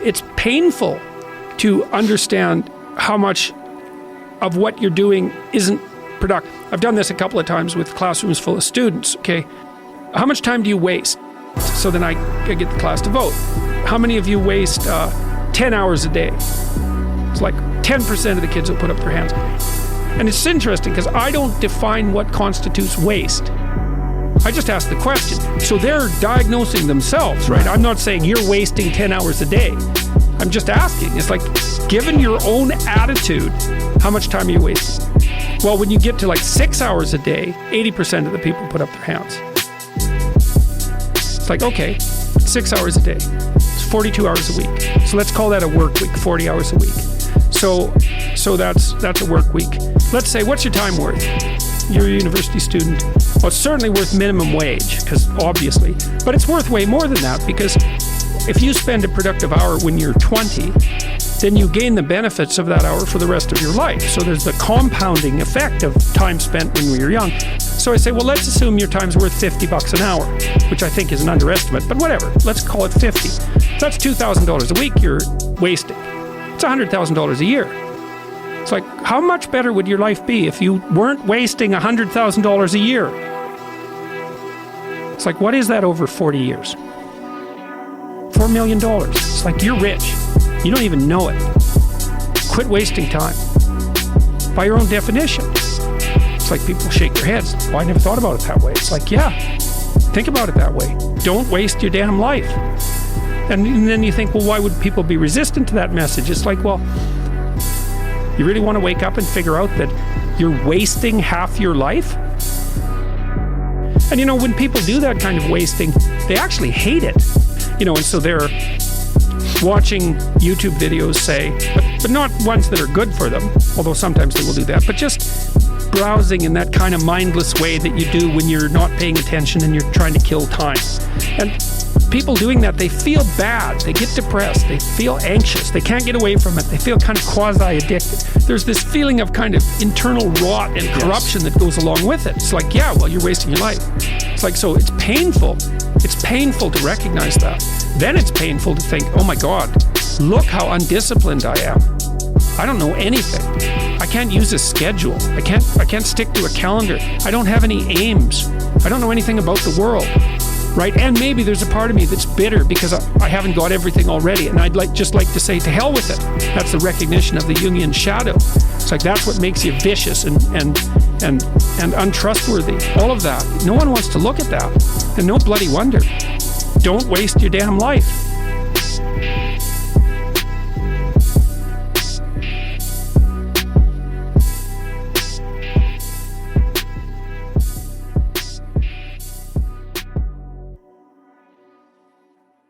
it's painful to understand how much of what you're doing isn't productive. I've done this a couple of times with classrooms full of students, okay? How much time do you waste? So then I get the class to vote. How many of you waste 10 hours a day? It's like 10% of the kids will put up their hands. And it's interesting because I don't define what constitutes waste. I just ask the question. So they're diagnosing themselves, right? I'm not saying you're wasting 10 hours a day. I'm just asking. It's like, given your own attitude, how much time are you wasting? Well, when you get to like 6 hours a day, 80% of the people put up their hands. It's like, okay, 6 hours a day. It's 42 hours a week. So let's call that a work week, 40 hours a week. So that's a work week. Let's say, what's your time worth? You're a university student. Well, it's certainly worth minimum wage, because obviously, but it's worth way more than that, because if you spend a productive hour when you're 20, then you gain the benefits of that hour for the rest of your life. So there's the compounding effect of time spent when we were young. So I say, well, let's assume your time's worth $50 an hour, which I think is an underestimate, but whatever, let's call it 50. So that's $2,000 a week you're wasting. It's $100,000 a year. It's like, how much better would your life be if you weren't wasting $100,000 a year? It's like, what is that over 40 years? $4 million. It's like, you're rich. You don't even know it. Quit wasting time. By your own definition. It's like people shake their heads. Well, I never thought about it that way. It's like, yeah, think about it that way. Don't waste your damn life. And then you think, well, why would people be resistant to that message? It's like, well, you really want to wake up and figure out that you're wasting half your life? And you know, when people do that kind of wasting, they actually hate it. You know, and so they're watching YouTube videos, say, but not ones that are good for them, although sometimes they will do that, but just browsing in that kind of mindless way that you do when you're not paying attention and you're trying to kill time. And people doing that, they feel bad, they get depressed, they feel anxious, they can't get away from it, they feel kind of quasi-addicted. There's this feeling of kind of internal rot and corruption that goes along with it. It's like, yeah, well, you're wasting your life. It's like, so it's painful. It's painful to recognize that. Then it's painful to think, oh my God, look how undisciplined I am. I don't know anything. I can't use a schedule. I can't stick to a calendar. I don't have any aims. I don't know anything about the world. Right? And maybe there's a part of me that's bitter because I haven't got everything already, and I'd just like to say, to hell with it. That's the recognition of the Jungian shadow. It's like, that's what makes you vicious and untrustworthy. All of that. No one wants to look at that. And no bloody wonder. Don't waste your damn life.